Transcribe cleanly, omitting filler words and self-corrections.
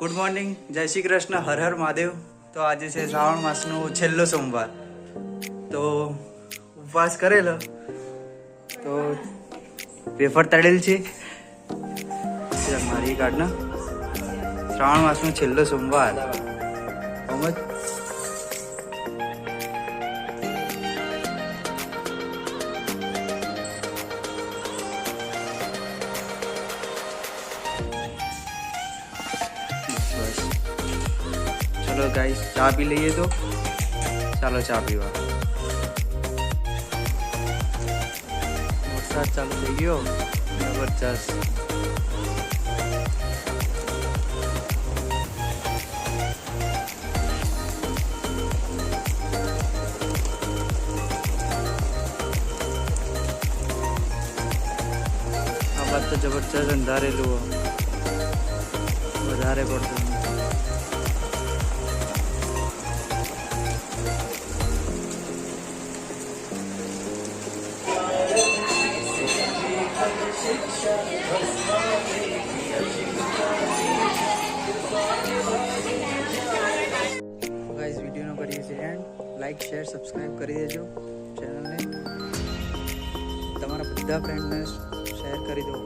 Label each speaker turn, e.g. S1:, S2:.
S1: Good morning, જય શ્રી કૃષ્ણ, હર હર મહાદેવ. તો આજે છે શ્રાવણ માસનો છેલ્લો સોમવાર. તો ઉપવાસ કરેલો, તો વેફર તળેલ છે મારી કાર્ડના. શ્રાવણ માસનો છેલ્લો સોમવાર. સમજ चलो गाइस, चा पी लीजिए. तो चलो चा पीवा. वरसाद चालू થઈ ગયો જબરજસ્ત. આ વાત તો જબરજસ્ત અંધારેલું વધારે પડતું. ગાઈસ, વિડીયોનો કરીએ છીએ એન્ડ. લાઈક, શેર, સબસ્ક્રાઈબ કરી દેજો ચેનલને. તમારા બધા ફ્રેન્ડને શેર કરી દો.